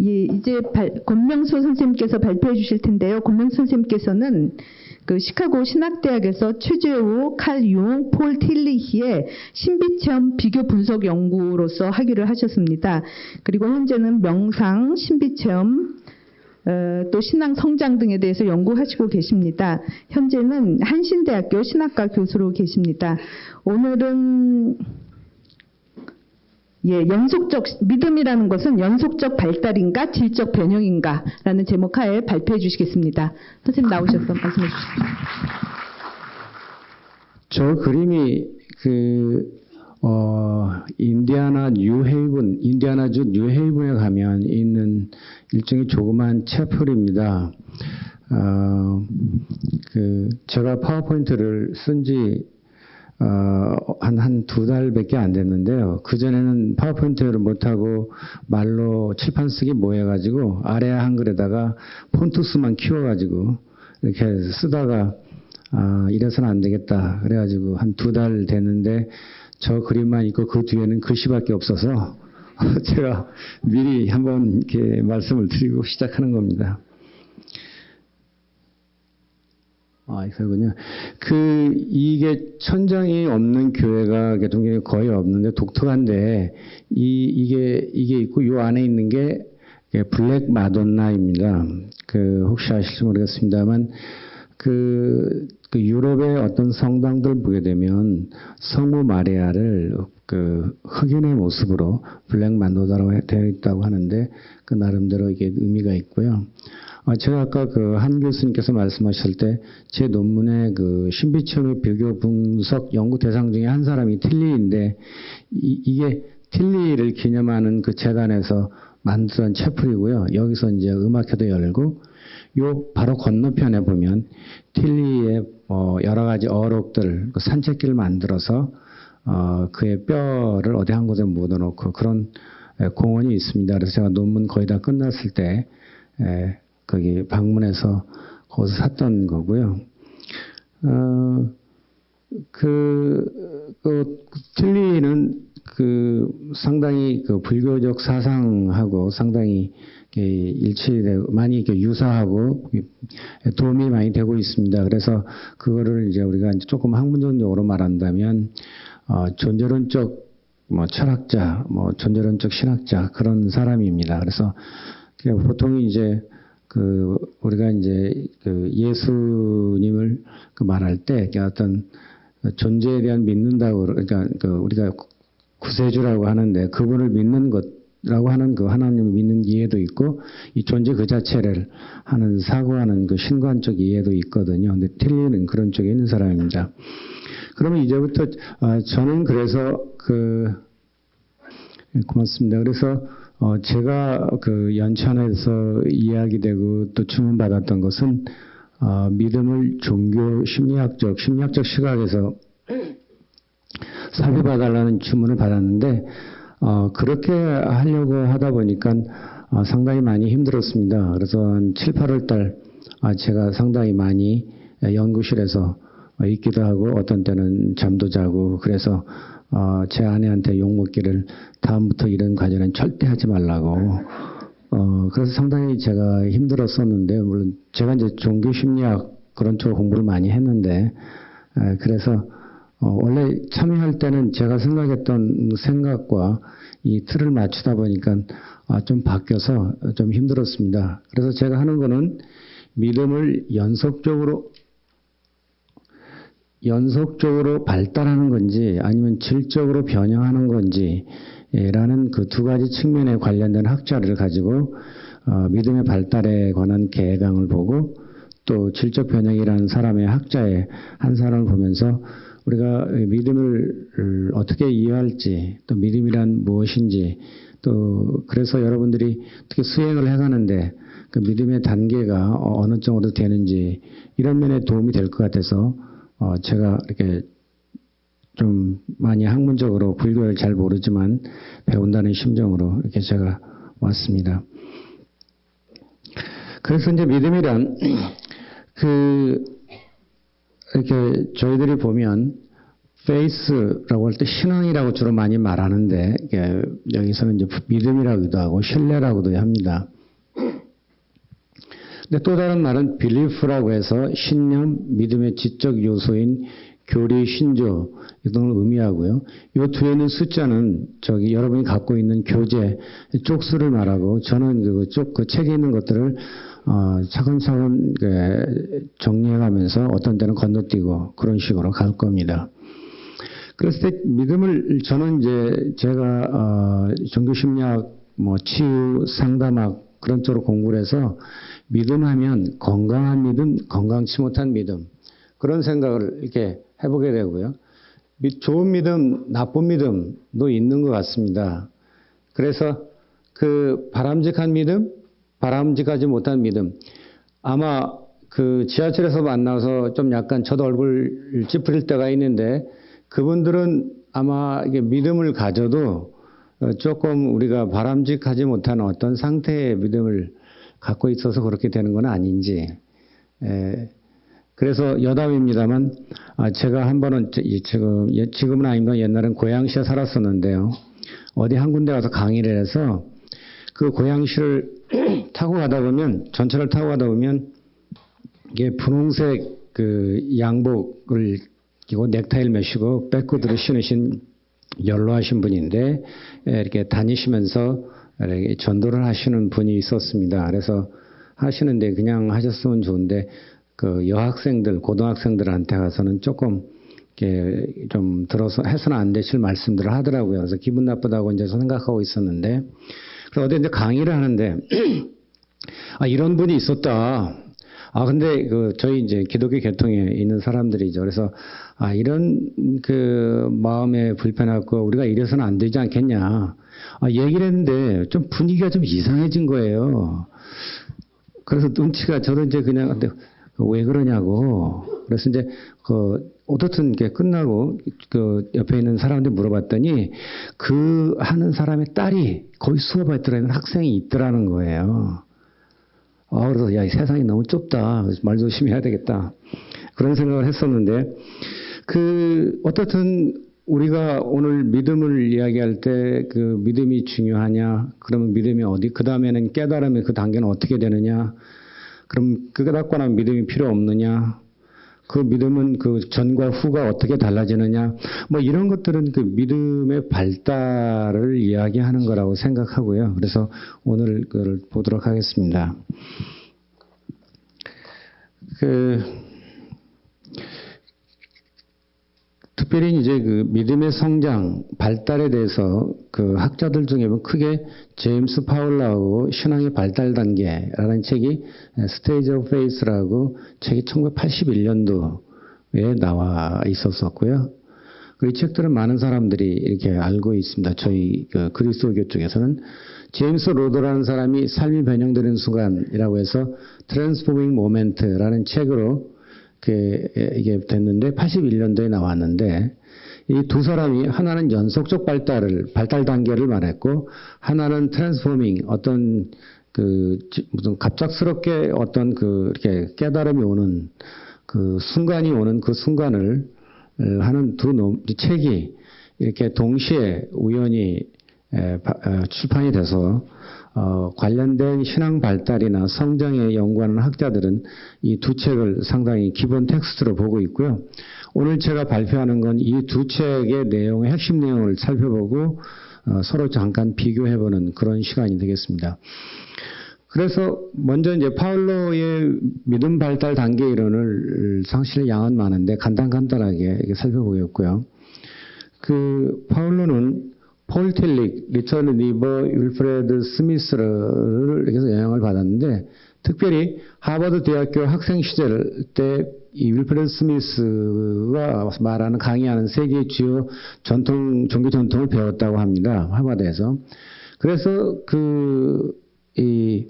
예, 이제 권명수 선생님께서 발표해 주실 텐데요. 권명수 선생님께서는 그 시카고 신학대학에서 최재호, 칼 융, 폴 틸리히의 신비체험 비교 분석 연구로서 학위를 하셨습니다. 그리고 현재는 명상, 신비체험, 또 신앙 성장 등에 대해서 연구하시고 계십니다. 현재는 한신대학교 신학과 교수로 계십니다. 오늘은 연속적 믿음이라는 것은 연속적 발달인가 질적 변형인가 라는 제목 하에 발표해 주시겠습니다. 선생님 나오셔서 말씀해 주십시오. 저 그림이 인디아나주 뉴헤이븐에 가면 있는 일종의 조그만 채플입니다. 제가 파워포인트를 쓴지 한 두 달밖에 안 됐는데요. 그전에는 파워포인트를 못하고 말로 칠판 쓰기 뭐 해가지고 아래 한글에다가 폰트수만 키워가지고 이렇게 쓰다가 이래서는 안 되겠다. 그래가지고 한 두 달 됐는데 저 그림만 있고 그 뒤에는 글씨밖에 없어서 제가 미리 한번 이렇게 말씀을 드리고 시작하는 겁니다. 그렇군요. 이게 천장이 없는 교회가 개통교회 거의 없는데 독특한데, 이게 있고, 요 안에 있는 게 블랙 마돈나입니다. 혹시 아실지 모르겠습니다만, 유럽의 어떤 성당들 보게 되면 성모 마리아를 흑인의 모습으로 블랙 마돈나라고 되어 있다고 하는데, 그 나름대로 이게 의미가 있고요. 제가 아까 한 교수님께서 말씀하실 때 제 논문의 신비체험의 비교 분석 연구 대상 중에 한 사람이 틸리인데 이게 틸리를 기념하는 그 재단에서 만든 채플이고요. 여기서 이제 음악회도 열고 요 바로 건너편에 보면 틸리의 여러 가지 어록들 산책길을 만들어서 그의 뼈를 어디 한 곳에 묻어놓고 그런 공원이 있습니다. 그래서 제가 논문 거의 다 끝났을 때 거기 방문해서 거기서 샀던 거고요. 틸리는 상당히 불교적 사상하고 상당히 일치되고 많이 이렇게 유사하고 도움이 많이 되고 있습니다. 그래서 그거를 이제 우리가 이제 조금 학문적으로 말한다면 존재론적 철학자, 존재론적 신학자 그런 사람입니다. 그래서 보통 이제 우리가 이제 예수님을 말할 때 어떤 존재에 대한 믿는다고 그러니까 우리가 구세주라고 하는데 그분을 믿는 것라고 하는 하나님을 믿는 이해도 있고 이 존재 그 자체를 하는 사고하는 신관적 이해도 있거든요. 근데 틸리는 그런 쪽에 있는 사람입니다. 그러면 이제부터 저는 그래서 고맙습니다. 그래서 제가 연찬에서 이야기되고 또 주문받았던 것은 믿음을 종교 심리학적 시각에서 살펴봐달라는 주문을 받았는데 그렇게 하려고 하다 보니까 상당히 많이 힘들었습니다. 그래서 한 7, 8월 달 제가 상당히 많이 연구실에서 있기도 하고 어떤 때는 잠도 자고 그래서 제 아내한테 욕먹기를 다음부터 이런 과제는 절대 하지 말라고. 그래서 상당히 제가 힘들었었는데, 물론 제가 이제 종교심리학 그런 쪽 공부를 많이 했는데, 그래서 원래 참여할 때는 제가 생각했던 생각과 이 틀을 맞추다 보니까 좀 바뀌어서 좀 힘들었습니다. 그래서 제가 하는 거는 믿음을 연속적으로 발달하는 건지 아니면 질적으로 변형하는 건지 라는 그 두 가지 측면에 관련된 학자를 가지고 믿음의 발달에 관한 개강을 보고 또 질적 변형이라는 사람의 학자의 한 사람을 보면서 우리가 믿음을 어떻게 이해할지 또 믿음이란 무엇인지 또 그래서 여러분들이 어떻게 수행을 해가는데 그 믿음의 단계가 어느 정도 되는지 이런 면에 도움이 될 것 같아서 제가 이렇게 좀 많이 학문적으로 불교를 잘 모르지만 배운다는 심정으로 이렇게 제가 왔습니다. 그래서 이제 믿음이란 이렇게 저희들이 보면 faith라고 할 때 신앙이라고 주로 많이 말하는데 여기서는 이제 믿음이라고도 하고 신뢰라고도 합니다. 근데 또 다른 말은 belief라고 해서 신념, 믿음의 지적 요소인 교리, 신조 등을 의미하고요. 이 뒤에 있는 숫자는 저기 여러분이 갖고 있는 교재 쪽수를 말하고 저는 그 책에 있는 것들을 차근차근 정리해가면서 어떤 때는 건너뛰고 그런 식으로 갈 겁니다. 그랬을 때 믿음을 저는 이제 제가 종교심리학, 치유, 상담학 그런 쪽으로 공부를 해서 믿음하면 건강한 믿음, 건강치 못한 믿음 그런 생각을 이렇게 해보게 되고요. 좋은 믿음, 나쁜 믿음도 있는 것 같습니다. 그래서 그 바람직한 믿음, 바람직하지 못한 믿음. 아마 그 지하철에서 만나서 좀 약간 저도 얼굴 찌푸릴 때가 있는데 그분들은 아마 이게 믿음을 가져도 조금 우리가 바람직하지 못한 어떤 상태의 믿음을 갖고 있어서 그렇게 되는 건 아닌지. 그래서 여담입니다만 제가 한 번은 지금은 아닙니다. 옛날엔 고양시에 살았었는데요. 어디 한 군데 가서 강의를 해서 그 고양시를 타고 가다 보면 전철을 타고 가다 보면 이게 분홍색 그 양복을 끼고 넥타이를 매시고 백구드를 신으신 연로하신 분인데 이렇게 다니시면서 이렇게 전도를 하시는 분이 있었습니다. 그래서 하시는데 그냥 하셨으면 좋은데 그 여학생들, 고등학생들한테 가서는 조금 이렇게 좀 들어서 해서는 안 되실 말씀들을 하더라고요. 그래서 기분 나쁘다고 이제 생각하고 있었는데, 그래서 어디 이제 강의를 하는데, 이런 분이 있었다. 근데 저희 이제 기독교 계통에 있는 사람들이죠. 그래서, 이런 그 마음에 불편하고 우리가 이래서는 안 되지 않겠냐. 얘기를 했는데 좀 분위기가 좀 이상해진 거예요. 그래서 눈치가 저도 이제 그냥, 근데 왜 그러냐고. 그래서 이제 어떻든 이게 끝나고 그 옆에 있는 사람한테 물어봤더니 그 하는 사람의 딸이 거기 수업에 들어있는 학생이 있더라는 거예요. 그래서 야, 이 세상이 너무 좁다. 그래서 말 조심해야 되겠다. 그런 생각을 했었는데 어떻든 우리가 오늘 믿음을 이야기할 때 그 믿음이 중요하냐? 그러면 믿음이 어디? 그 다음에는 깨달음의 그 단계는 어떻게 되느냐? 그럼 그 깨닫고 나면 믿음이 필요 없느냐? 그 믿음은 그 전과 후가 어떻게 달라지느냐? 이런 것들은 그 믿음의 발달을 이야기하는 거라고 생각하고요. 그래서 오늘 그걸 보도록 하겠습니다. 특별히 이제 그 믿음의 성장, 발달에 대해서 그 학자들 중에 보면 크게 제임스 파울러하고 신앙의 발달 단계라는 책이 Stage of Faith라고 책이 1981년도에 나와 있었었고요. 이 책들은 많은 사람들이 이렇게 알고 있습니다. 저희 그 그리스도교 쪽에서는 제임스 로더라는 사람이 삶이 변형되는 순간이라고 해서 Transforming Moment라는 책으로 이게 됐는데 81년도에 나왔는데 이 두 사람이 하나는 연속적 발달 단계를 말했고 하나는 트랜스포밍 어떤 무슨 갑작스럽게 어떤 이렇게 깨달음이 오는 그 순간이 오는 그 순간을 하는 책이 이렇게 동시에 우연히 출판이 돼서 관련된 신앙 발달이나 성장에 연구하는 학자들은 이 두 책을 상당히 기본 텍스트로 보고 있고요. 오늘 제가 발표하는 건 이 두 책의 내용의 핵심 내용을 살펴보고 서로 잠깐 비교해보는 그런 시간이 되겠습니다. 그래서 먼저 이제 파울로의 믿음 발달 단계 이론을 사실 양은 많은데 간단하게 살펴보겠고요. 파울로는 폴 틸릭, 리처드 리버, 윌프레드 스미스를 이렇게 영향을 받았는데 특별히 하버드 대학교 학생 시절 때 이 윌프레드 스미스가 말하는 강의하는 세계의 주요 종교 전통을 배웠다고 합니다. 하버드에서. 그래서 이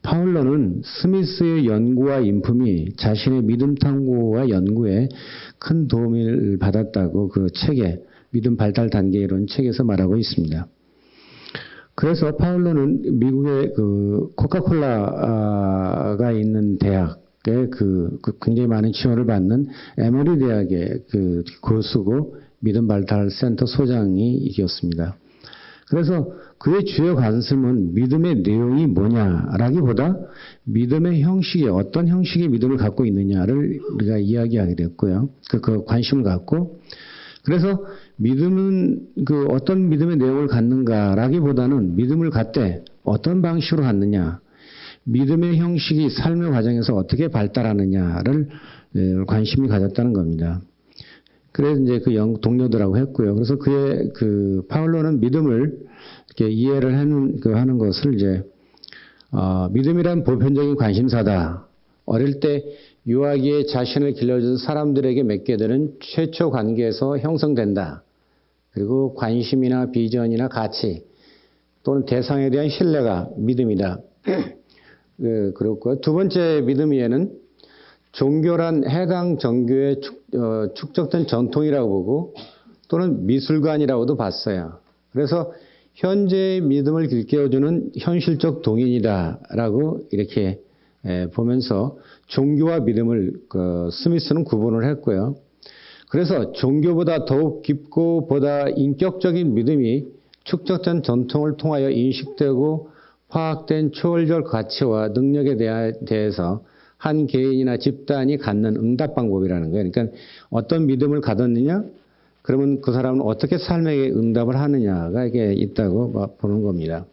파울로는 스미스의 연구와 인품이 자신의 믿음 탐구와 연구에 큰 도움을 받았다고 그 책에 믿음 발달 단계 이론 책에서 말하고 있습니다. 그래서 파울로는 미국의 코카콜라가 있는 대학에 굉장히 많은 지원을 받는 에머리 대학의 교수고 믿음 발달 센터 소장이었습니다. 그래서 그의 주요 관심은 믿음의 내용이 뭐냐라기보다 믿음의 형식이 어떤 형식의 믿음을 갖고 있느냐를 우리가 이야기하게 됐고요. 그 관심을 갖고 그래서 믿음은 그 어떤 믿음의 내용을 갖는가라기보다는 믿음을 갖되 어떤 방식으로 갖느냐, 믿음의 형식이 삶의 과정에서 어떻게 발달하느냐를 관심이 가졌다는 겁니다. 그래서 이제 그 동료들하고 했고요. 그래서 그의 그 파울로는 믿음을 이렇게 이해를 하는 것을 이제 믿음이란 보편적인 관심사다. 어릴 때 유아기에 자신을 길러준 사람들에게 맺게 되는 최초 관계에서 형성된다. 그리고 관심이나 비전이나 가치 또는 대상에 대한 신뢰가 믿음이다. 그렇고 두 번째 믿음에는 종교란 해당 종교의 축적된 전통이라고 보고 또는 미술관이라고도 봤어요. 그래서 현재의 믿음을 길깨워주는 현실적 동인이다라고 이렇게 보면서 종교와 믿음을 스미스는 구분을 했고요. 그래서 종교보다 더욱 깊고 보다 인격적인 믿음이 축적된 전통을 통하여 인식되고 파악된 초월적 가치와 능력에 대해서 한 개인이나 집단이 갖는 응답 방법이라는 거예요. 그러니까 어떤 믿음을 가졌느냐? 그러면 그 사람은 어떻게 삶에 응답을 하느냐가 이게 있다고 보는 겁니다.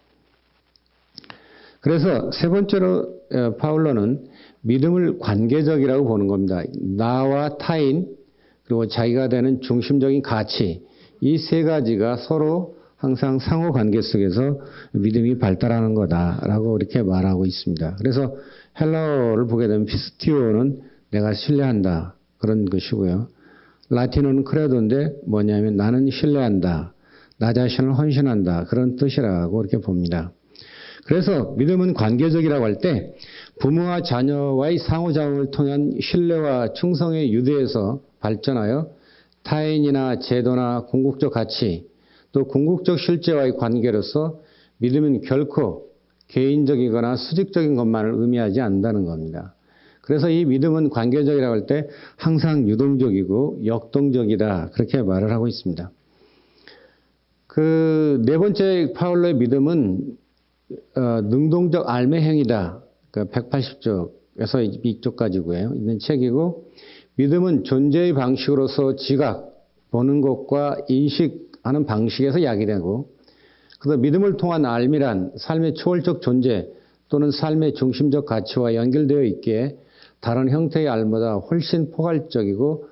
그래서 세 번째로 파울로는 믿음을 관계적이라고 보는 겁니다. 나와 타인 그리고 자기가 되는 중심적인 가치 이 세 가지가 서로 항상 상호 관계 속에서 믿음이 발달하는 거다라고 이렇게 말하고 있습니다. 그래서 헬라어를 보게 되면 피스티오는 내가 신뢰한다 그런 것이고요. 라틴어는 크레도인데 뭐냐면 나는 신뢰한다. 나 자신을 헌신한다. 그런 뜻이라고 이렇게 봅니다. 그래서 믿음은 관계적이라고 할 때 부모와 자녀와의 상호작용을 통한 신뢰와 충성의 유대에서 발전하여 타인이나 제도나 궁극적 가치 또 궁극적 실제와의 관계로서 믿음은 결코 개인적이거나 수직적인 것만을 의미하지 않는다는 겁니다. 그래서 이 믿음은 관계적이라고 할 때 항상 유동적이고 역동적이다 그렇게 말을 하고 있습니다. 그 네 번째 파울로의 믿음은 능동적 알매행위다. 그 180쪽에서 이쪽까지고요. 있는 책이고 믿음은 존재의 방식으로서 지각, 보는 것과 인식하는 방식에서 야기되고 그래서 믿음을 통한 알미란 삶의 초월적 존재 또는 삶의 중심적 가치와 연결되어 있기에 다른 형태의 알보다 훨씬 포괄적이고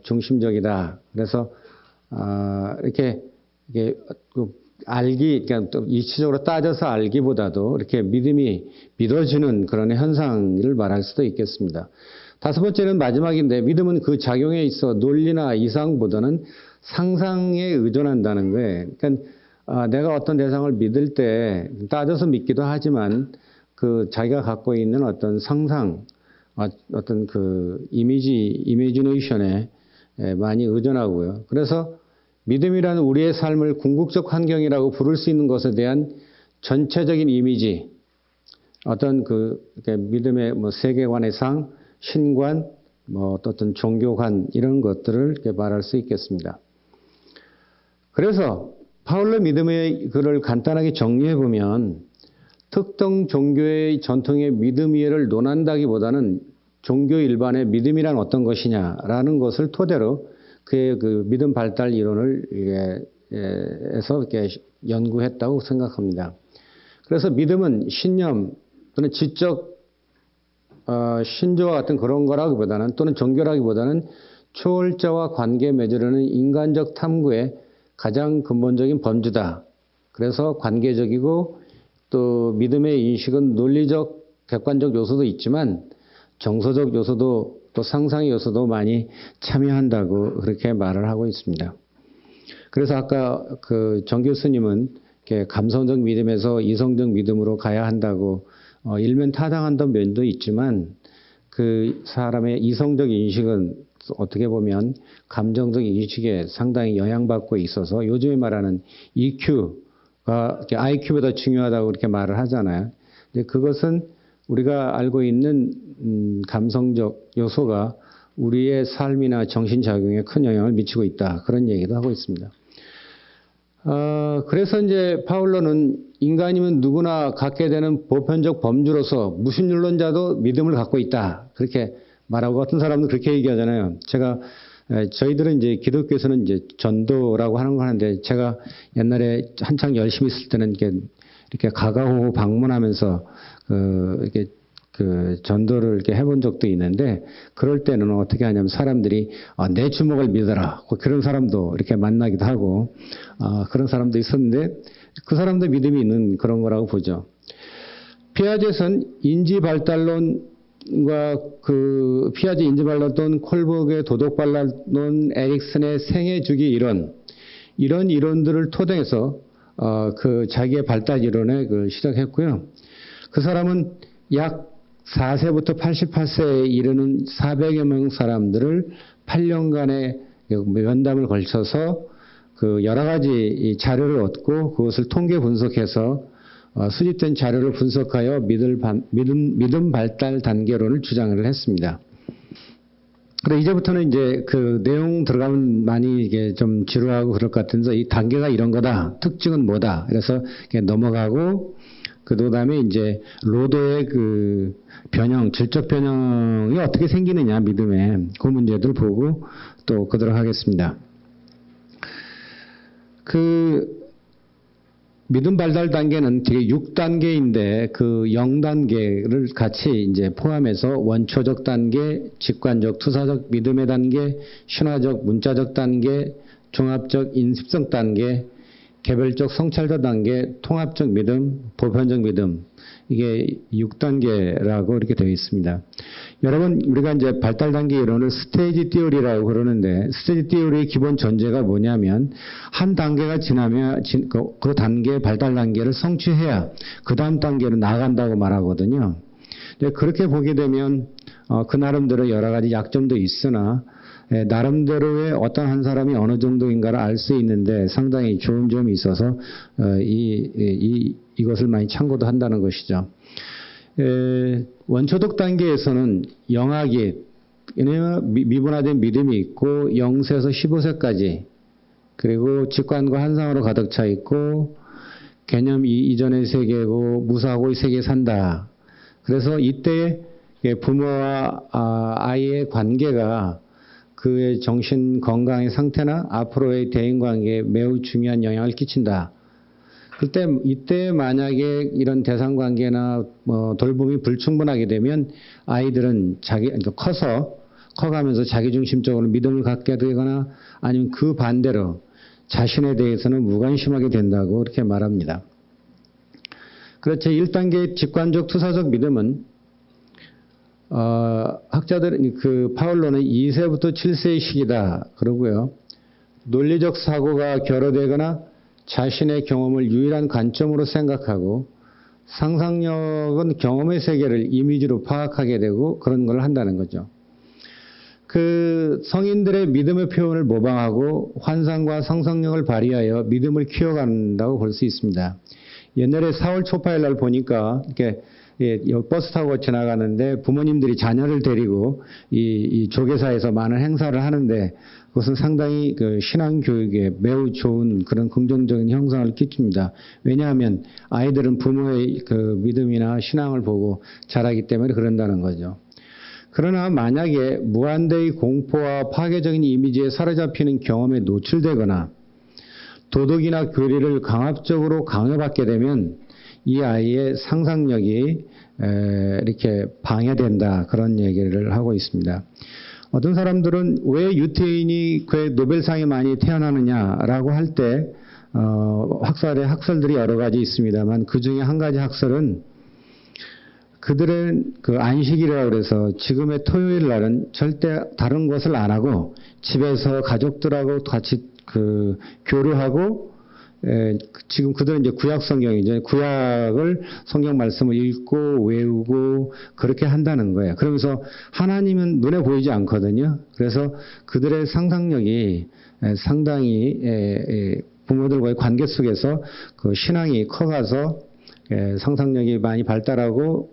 중심적이다. 그래서 이렇게 알기, 그러니까 이치적으로 따져서 알기보다도 이렇게 믿음이 믿어지는 그런 현상을 말할 수도 있겠습니다. 다섯 번째는 마지막인데 믿음은 그 작용에 있어 논리나 이상보다는 상상에 의존한다는 거예요. 그러니까 내가 어떤 대상을 믿을 때 따져서 믿기도 하지만 그 자기가 갖고 있는 어떤 상상, 어떤 그 이미지네이션에 많이 의존하고요. 그래서 믿음이라는 우리의 삶을 궁극적 환경이라고 부를 수 있는 것에 대한 전체적인 이미지, 어떤 믿음의 세계관의 상, 신관, 어떤 종교관 이런 것들을 이렇게 말할 수 있겠습니다. 그래서 파울로 믿음의 글을 간단하게 정리해 보면 특정 종교의 전통의 믿음 이해를 논한다기보다는 종교 일반의 믿음이란 어떤 것이냐라는 것을 토대로 그의 그 믿음 발달 이론을 에서 이렇게 연구했다고 생각합니다. 그래서 믿음은 신념 또는 지적 신조와 같은 그런 거라기보다는 또는 종교라기보다는 초월자와 관계 맺으려는 인간적 탐구의 가장 근본적인 범주다. 그래서 관계적이고 또 믿음의 인식은 논리적 객관적 요소도 있지만 정서적 요소도 또 상상의 요소도 많이 참여한다고 그렇게 말을 하고 있습니다. 그래서 아까 그 정 교수님은 이렇게 감성적 믿음에서 이성적 믿음으로 가야 한다고 일면 타당한다는 면도 있지만 그 사람의 이성적 인식은 어떻게 보면 감정적 인식에 상당히 영향받고 있어서 요즘에 말하는 EQ가 IQ보다 중요하다고 그렇게 말을 하잖아요. 근데 그것은 우리가 알고 있는 감성적 요소가 우리의 삶이나 정신작용에 큰 영향을 미치고 있다. 그런 얘기도 하고 있습니다. 그래서 이제 파울로는 인간이면 누구나 갖게 되는 보편적 범주로서 무신론자도 믿음을 갖고 있다. 그렇게 말하고, 어떤 사람은 그렇게 얘기하잖아요. 저희들은 이제 기독교에서는 이제 전도라고 하는 거 하는데, 제가 옛날에 한창 열심히 있을 때는 이렇게 가가호 방문하면서 이렇게 전도를 이렇게 해본 적도 있는데, 그럴 때는 어떻게 하냐면 사람들이 내 주먹을 믿어라. 그런 사람도 이렇게 만나기도 하고, 그런 사람도 있었는데, 그 사람도 믿음이 있는 그런 거라고 보죠. 피아제선 인지 발달론과 피아제 인지 발달론, 콜버그의 도덕 발달론, 에릭슨의 생애 주기 이론, 이런 이론들을 토대해서 자기의 발달 이론에 시작했고요. 그 사람은 약 4세부터 88세에 이르는 400여 명 사람들을 8년간의 면담을 걸쳐서 여러 가지 자료를 얻고 그것을 통계 분석해서 수집된 자료를 분석하여 믿음 발달 단계론을 주장을 했습니다. 그래, 이제부터는 이제 내용 들어가면 많이 이게 좀 지루하고 그럴 것 같은데, 이 단계가 이런 거다. 특징은 뭐다. 그래서 넘어가고, 그 다음에 이제 로도의 변형, 질적 변형이 어떻게 생기느냐, 믿음에. 그 문제들 보고 또 그대로 하겠습니다. 믿음 발달 단계는 되게 6단계인데, 0단계를 같이 이제 포함해서 원초적 단계, 직관적, 투사적 믿음의 단계, 신화적, 문자적 단계, 종합적 인습성 단계, 개별적 성찰적 단계, 통합적 믿음, 보편적 믿음, 이게 6단계라고 이렇게 되어 있습니다. 여러분, 우리가 이제 발달 단계 이론을 스테이지 띠오리라고 그러는데, 스테이지 띠오리의 기본 전제가 뭐냐면, 한 단계가 지나면 그 단계, 발달 단계를 성취해야 그 다음 단계로 나아간다고 말하거든요. 그렇게 보게 되면 그 나름대로 여러 가지 약점도 있으나, 나름대로의 어떤 한 사람이 어느 정도인가를 알 수 있는데 상당히 좋은 점이 있어서 이것을 많이 참고도 한다는 것이죠. 원초적 단계에서는 영학이, 미분화된 믿음이 있고 0세에서 15세까지, 그리고 직관과 환상으로 가득 차 있고, 개념 이전의 세계고 무사고의 세계에 산다. 그래서 이때 부모와 아이의 관계가 그의 정신 건강의 상태나 앞으로의 대인관계에 매우 중요한 영향을 끼친다. 이때 만약에 이런 대상관계나 돌봄이 불충분하게 되면 아이들은 커가면서 자기중심적으로 믿음을 갖게 되거나 아니면 그 반대로 자신에 대해서는 무관심하게 된다고 이렇게 말합니다. 그렇죠. 1단계 직관적 투사적 믿음은 학자들은 파울로는 2세부터 7세의 시기다 그러고요. 논리적 사고가 결여되거나 자신의 경험을 유일한 관점으로 생각하고, 상상력은 경험의 세계를 이미지로 파악하게 되고 그런 걸 한다는 거죠. 성인들의 믿음의 표현을 모방하고 환상과 상상력을 발휘하여 믿음을 키워간다고 볼 수 있습니다. 옛날에 4월 초파일 날 보니까 이렇게 버스 타고 지나가는데 부모님들이 자녀를 데리고 이 조계사에서 많은 행사를 하는데, 그것은 상당히 신앙 교육에 매우 좋은 그런 긍정적인 형상을 끼칩니다. 왜냐하면 아이들은 부모의 믿음이나 신앙을 보고 자라기 때문에 그런다는 거죠. 그러나 만약에 무한대의 공포와 파괴적인 이미지에 사로잡히는 경험에 노출되거나 도덕이나 교리를 강압적으로 강요받게 되면 이 아이의 상상력이 이렇게 방해된다, 그런 얘기를 하고 있습니다. 어떤 사람들은 왜 유태인이 노벨상에 많이 태어나느냐라고 할 때 학설들이 여러 가지 있습니다만, 그 중에 한 가지 학설은 그들은 안식일이라고 그래서 지금의 토요일 날은 절대 다른 것을 안 하고 집에서 가족들하고 같이 교류하고, 지금 그들은 이제 구약 성경이죠. 구약을 성경 말씀을 읽고 외우고 그렇게 한다는 거예요. 그러면서 하나님은 눈에 보이지 않거든요. 그래서 그들의 상상력이 상당히 부모들과의 관계 속에서 신앙이 커가서 상상력이 많이 발달하고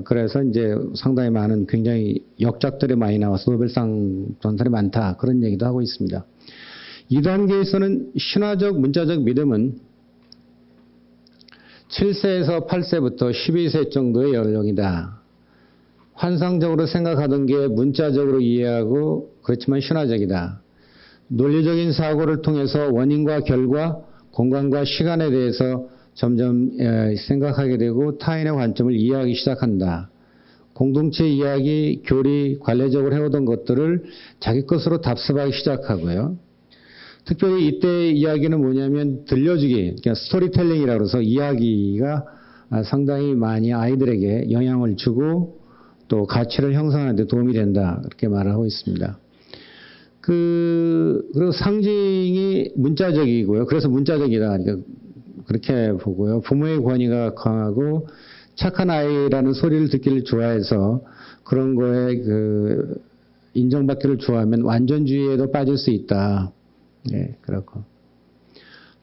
그래서 이제 상당히 많은 굉장히 역작들이 많이 나와서 노벨상 전설이 많다. 그런 얘기도 하고 있습니다. 2단계에서는 신화적 문자적 믿음은 7세에서 8세부터 12세 정도의 연령이다. 환상적으로 생각하던 게 문자적으로 이해하고 그렇지만 신화적이다. 논리적인 사고를 통해서 원인과 결과, 공간과 시간에 대해서 점점 생각하게 되고 타인의 관점을 이해하기 시작한다. 공동체 이야기, 교리, 관례적으로 해오던 것들을 자기 것으로 답습하기 시작하고요. 특별히 이때 이야기는 뭐냐면 들려주기, 그러니까 스토리텔링이라고 해서 이야기가 상당히 많이 아이들에게 영향을 주고 또 가치를 형성하는 데 도움이 된다. 그렇게 말을 하고 있습니다. 그리고 상징이 문자적이고요. 그래서 문자적이다. 그러니까 그렇게 보고요. 부모의 권위가 강하고 착한 아이라는 소리를 듣기를 좋아해서 그런 거에 인정받기를 좋아하면 완전주의에도 빠질 수 있다. 네, 그렇고.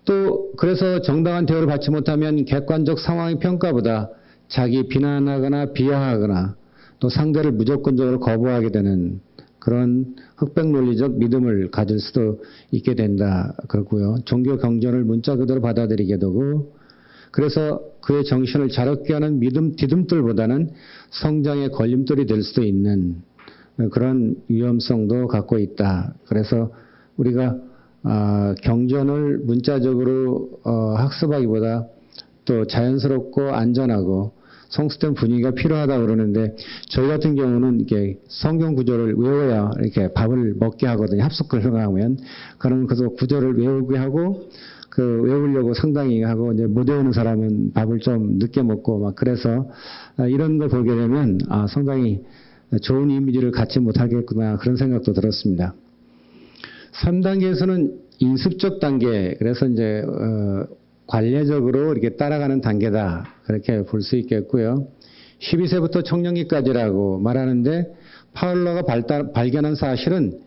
또, 그래서 정당한 대우를 받지 못하면 객관적 상황의 평가보다 자기 비난하거나 비하하거나 또 상대를 무조건적으로 거부하게 되는 그런 흑백 논리적 믿음을 가질 수도 있게 된다. 그렇고요. 종교 경전을 문자 그대로 받아들이게 되고 그래서 그의 정신을 자롭게 하는 믿음 디딤돌보다는 성장의 걸림돌이 될 수도 있는 그런 위험성도 갖고 있다. 그래서 우리가 경전을 문자적으로 학습하기보다 또 자연스럽고 안전하고 성숙된 분위기가 필요하다 그러는데 저희 같은 경우는 이렇게 성경 구절을 외워야 이렇게 밥을 먹게 하거든요. 합숙을 하면 그러면 그 구절을 외우게 하고 외우려고 상당히 하고 이제 못 외우는 사람은 밥을 좀 늦게 먹고 막 그래서 이런 걸 보게 되면 상당히 좋은 이미지를 갖지 못하겠구나 그런 생각도 들었습니다. 3단계에서는 인습적 단계, 그래서 이제 관례적으로 이렇게 따라가는 단계다. 그렇게 볼 수 있겠고요. 12세부터 청년기까지라고 말하는데 파울러가 발견한 사실은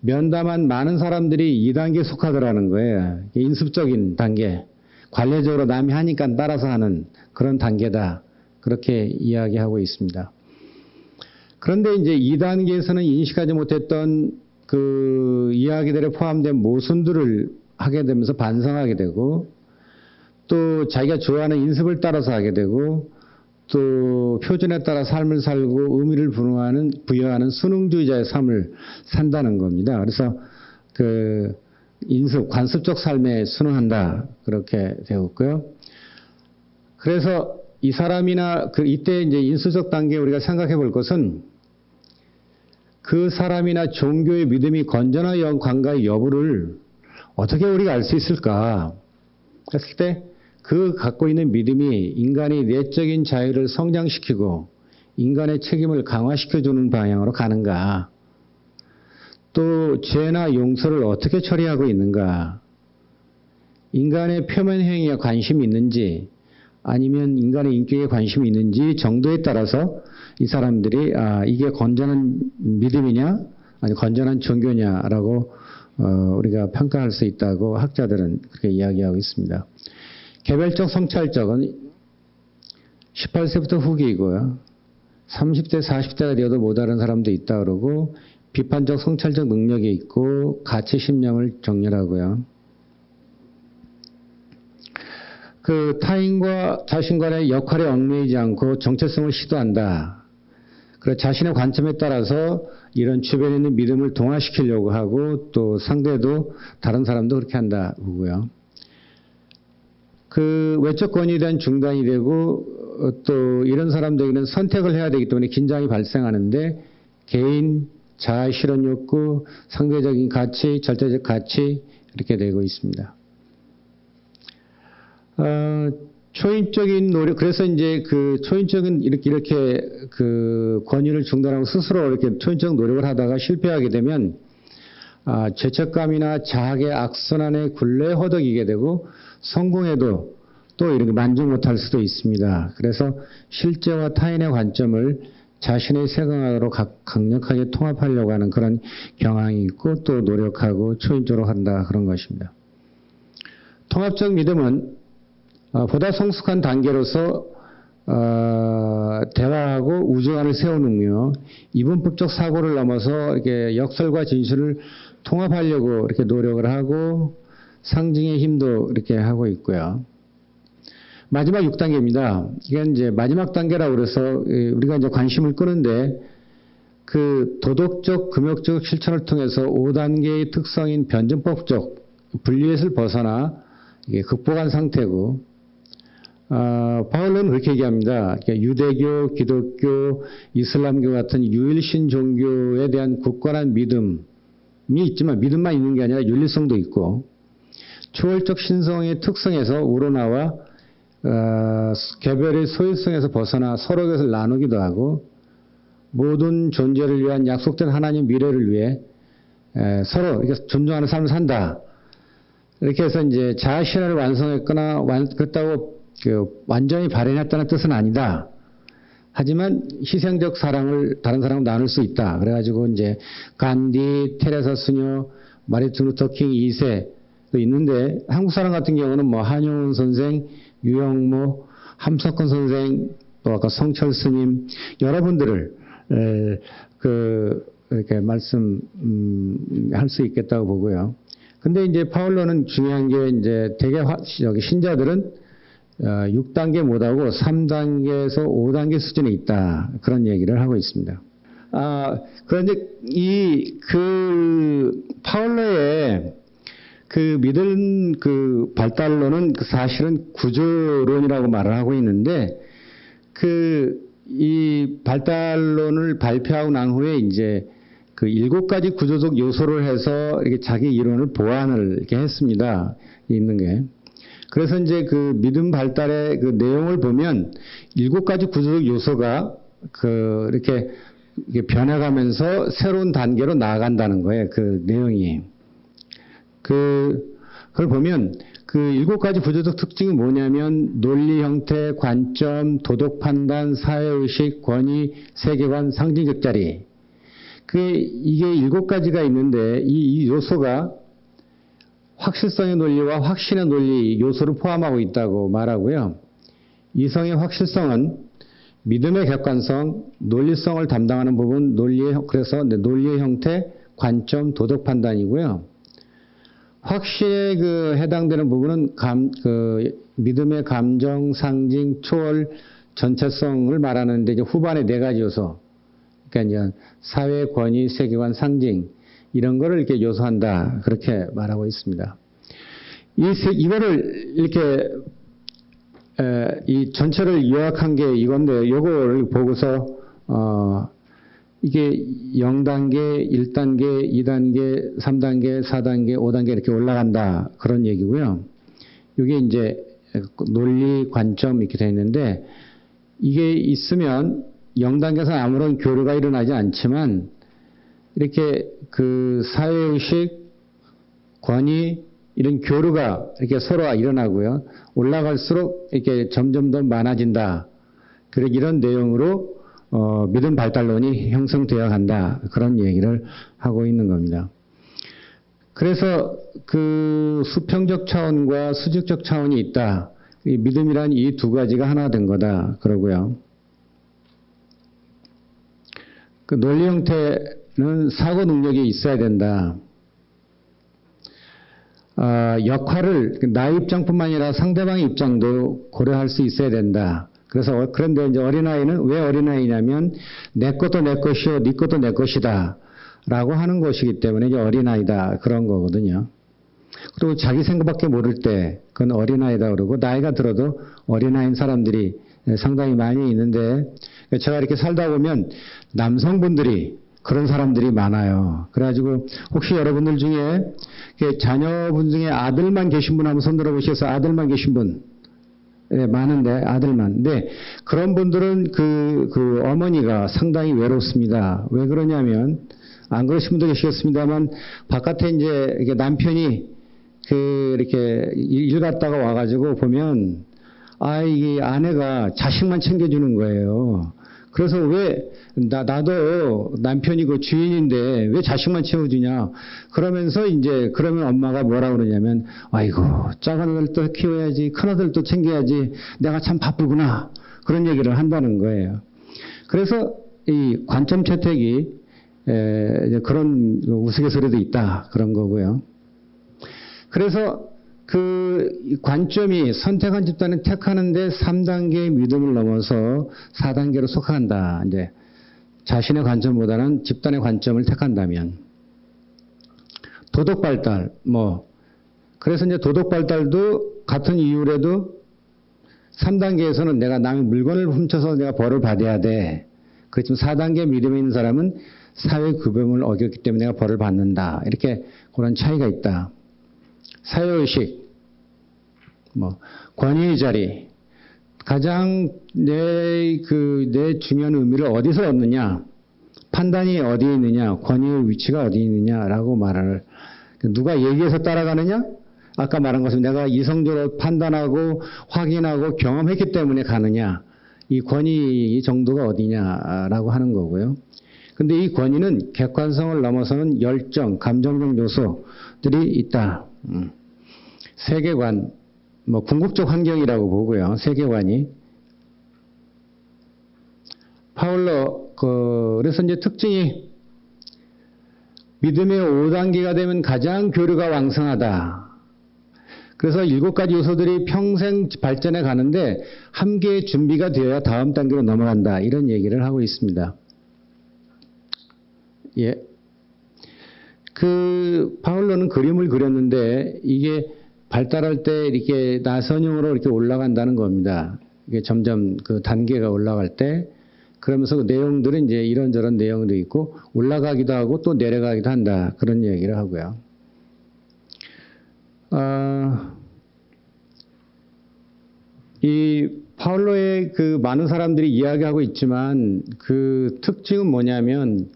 면담한 많은 사람들이 2단계에 속하더라는 거예요. 인습적인 단계, 관례적으로 남이 하니까 따라서 하는 그런 단계다. 그렇게 이야기하고 있습니다. 그런데 이제 2단계에서는 인식하지 못했던 그 이야기들에 포함된 모순들을 하게 되면서 반성하게 되고 또 자기가 좋아하는 인습을 따라서 하게 되고 또 표준에 따라 삶을 살고 의미를 부여하는 수능주의자의 삶을 산다는 겁니다. 그래서 인습, 관습적 삶에 순응한다. 그렇게 되었고요. 그래서 이 사람이나 이때 이제 인수적 단계에 우리가 생각해 볼 것은 그 사람이나 종교의 믿음이 건전한 관가의 여부를 어떻게 우리가 알 수 있을까? 했을 때 그 갖고 있는 믿음이 인간의 내적인 자유를 성장시키고 인간의 책임을 강화시켜주는 방향으로 가는가? 또 죄나 용서를 어떻게 처리하고 있는가? 인간의 표면 행위에 관심이 있는지 아니면 인간의 인격에 관심이 있는지 정도에 따라서 이 사람들이 이게 건전한 믿음이냐 아니 건전한 종교냐라고 우리가 평가할 수 있다고 학자들은 그렇게 이야기하고 있습니다. 개별적 성찰적은 18세부터 후기이고요. 30대, 40대가 되어도 못 알은 사람도 있다 그러고 비판적 성찰적 능력이 있고 가치 심령을 정렬하고요. 타인과 자신 간의 역할에 얽매이지 않고 정체성을 시도한다. 그래서 자신의 관점에 따라서 이런 주변에 있는 믿음을 동화시키려고 하고 또 상대도 다른 사람도 그렇게 한다 보고요. 외적 권위에 대한 중단이 되고 또 이런 사람들에게는 선택을 해야 되기 때문에 긴장이 발생하는데 개인, 자아 실현 욕구, 상대적인 가치, 절대적 가치 이렇게 되고 있습니다. 초인적인 노력, 그래서 이제 초인적인 이렇게 권위를 중단하고 스스로 이렇게 초인적 노력을 하다가 실패하게 되면, 죄책감이나 자학의 악순환의 굴레에 허덕이게 되고, 성공해도 또 이렇게 만족 못할 수도 있습니다. 그래서 실제와 타인의 관점을 자신의 세상으로 강력하게 통합하려고 하는 그런 경향이 있고 또 노력하고 초인적으로 한다. 그런 것입니다. 통합적 믿음은 보다 성숙한 단계로서 대화하고 우주관을 세우는며 이분법적 사고를 넘어서 이렇게 역설과 진실을 통합하려고 이렇게 노력을 하고 상징의 힘도 이렇게 하고 있고요. 마지막 6단계입니다. 이건 이제 마지막 단계라고 그래서 우리가 이제 관심을 끄는데 그 도덕적, 금욕적 실천을 통해서 5단계의 특성인 변증법적 분리에서 벗어나 이게 극복한 상태고, 바울은 그렇게 얘기합니다. 그러니까 유대교, 기독교, 이슬람교 같은 유일신 종교에 대한 굳건한 믿음이 있지만 믿음만 있는 게 아니라 윤리성도 있고 초월적 신성의 특성에서 우러나와 개별의 소유성에서 벗어나 서로 것을 나누기도 하고 모든 존재를 위한 약속된 하나님 미래를 위해 서로 이렇게 존중하는 삶을 산다. 이렇게 해서 이제 자아신화를 완성했거나 그렇다고 완전히 발현했다는 뜻은 아니다. 하지만 희생적 사랑을 다른 사람과 나눌 수 있다. 그래가지고 이제 간디, 테레사 수녀, 마르틴 루터 킹 2세도 있는데 한국 사람 같은 경우는 뭐 한용운 선생, 유영모, 함석헌 선생, 또 아까 성철 스님 여러분들을 이렇게 말씀할 수 있겠다고 보고요. 근데 이제 파울로는 중요한 게 이제 대개 여기 신자들은 6단계 못하고 3단계에서 5단계 수준에 있다. 그런 얘기를 하고 있습니다. 그런데 파울로의 그 믿음 발달론은 사실은 구조론이라고 말을 하고 있는데 이 발달론을 발표하고 난 후에 이제 그 7가지 구조적 요소를 해서 이렇게 자기 이론을 보완을 이렇게 했습니다. 있는 게. 그래서 이제 그 믿음 발달의 그 내용을 보면 7가지 구조적 요소가 이렇게 변해가면서 새로운 단계로 나아간다는 거예요. 그 내용이. 그걸 보면 그 7가지 구조적 특징이 뭐냐면 논리 형태, 관점, 도덕 판단, 사회의식, 권위, 세계관, 상징적 자리. 이게 7가지가 있는데 이 요소가 확실성의 논리와 확신의 논리 요소를 포함하고 있다고 말하고요. 이성의 확실성은 믿음의 객관성, 논리성을 담당하는 부분, 그래서 논리의 형태, 관점, 도덕 판단이고요. 확신에 해당되는 부분은 믿음의 감정, 상징, 초월, 전체성을 말하는데 이제 후반의 4가지 요소. 그러니까 이제 사회, 권위, 세계관, 상징 이런 거를 이렇게 요소한다. 그렇게 말하고 있습니다. 이거를 이렇게 이 전체를 요약한 게 이건데 요거를 보고서 이게 0단계, 1단계, 2단계, 3단계, 4단계, 5단계 이렇게 올라간다. 그런 얘기고요. 이게 이제 논리, 관점 이렇게 되어 있는데 이게 있으면 0단계에서 아무런 교류가 일어나지 않지만 이렇게 그 사회의식, 권위 이런 교류가 이렇게 서로 일어나고요. 올라갈수록 이렇게 점점 더 많아진다. 그리고 이런 내용으로 믿음 발달론이 형성되어 간다. 그런 얘기를 하고 있는 겁니다. 그래서 그 수평적 차원과 수직적 차원이 있다. 이 믿음이란 이 2가지가 하나 된 거다. 그러고요. 그 논리 형태는 사고 능력이 있어야 된다. 역할을 나의 입장뿐만 아니라 상대방의 입장도 고려할 수 있어야 된다. 그런데 이제 어린아이는 왜 어린아이냐면 내 것도 내 것이요, 네 것도 내 것이다. 라고 하는 것이기 때문에 이제 어린아이다. 그런 거거든요. 그리고 자기 생각밖에 모를 때 그건 어린아이다 그러고 나이가 들어도 어린아이인 사람들이 상당히 많이 있는데 제가 이렇게 살다 보면 남성분들이 그런 사람들이 많아요. 그래가지고 혹시 여러분들 중에 자녀분 중에 아들만 계신 분 한번 손 들어보셔서 아들만 계신 분 네, 많은데 아들만. 네, 그런 분들은 그 어머니가 상당히 외롭습니다. 왜 그러냐면 안 그러신 분도 계시겠습니다만 바깥에 이제 이렇게 남편이 이렇게 일 갔다가 와가지고 보면 이 아내가 자식만 챙겨주는 거예요. 그래서 나도 남편이고 주인인데 왜 자식만 채워주냐. 그러면서 그러면 엄마가 뭐라 그러냐면, 아이고, 작은 아들 또 키워야지, 큰 아들 또 챙겨야지, 내가 참 바쁘구나. 그런 얘기를 한다는 거예요. 그래서 이 관점 채택이 이제 그런 우스갯소리도 있다 그런 거고요. 그래서 그 관점이 선택한 집단을 택하는데 3단계의 믿음을 넘어서 4단계로 속한다. 이제 자신의 관점보다는 집단의 관점을 택한다면 도덕 발달 그래서 이제 도덕 발달도 같은 이유라도 3단계에서는 내가 남의 물건을 훔쳐서 내가 벌을 받아야 돼. 그렇지만 4단계 믿음에 있는 사람은 사회 규범을 어겼기 때문에 내가 벌을 받는다. 이렇게 그런 차이가 있다. 사회의식, 권위의 자리, 가장 내 중요한 의미를 어디서 얻느냐, 판단이 어디에 있느냐, 권위의 위치가 어디 있느냐라고 말을, 누가 얘기해서 따라가느냐? 아까 말한 것은 내가 이성적으로 판단하고 확인하고 경험했기 때문에 가느냐, 이 권위 정도가 어디냐라고 하는 거고요. 근데 이 권위는 객관성을 넘어서는 열정, 감정적 요소들이 있다. 세계관, 궁극적 환경이라고 보고요. 세계관이. 파울로, 그래서 이제 특징이 믿음의 5단계가 되면 가장 교류가 왕성하다. 그래서 7가지 요소들이 평생 발전해 가는데 함께 준비가 되어야 다음 단계로 넘어간다. 이런 얘기를 하고 있습니다. 예. 파울로는 그림을 그렸는데 이게 발달할 때 이렇게 나선형으로 이렇게 올라간다는 겁니다. 이게 점점 그 단계가 올라갈 때 그러면서 그 내용들은 이제 이런저런 내용도 있고 올라가기도 하고 또 내려가기도 한다. 그런 얘기를 하고요. 이 파울로의 그 많은 사람들이 이야기하고 있지만 그 특징은 뭐냐면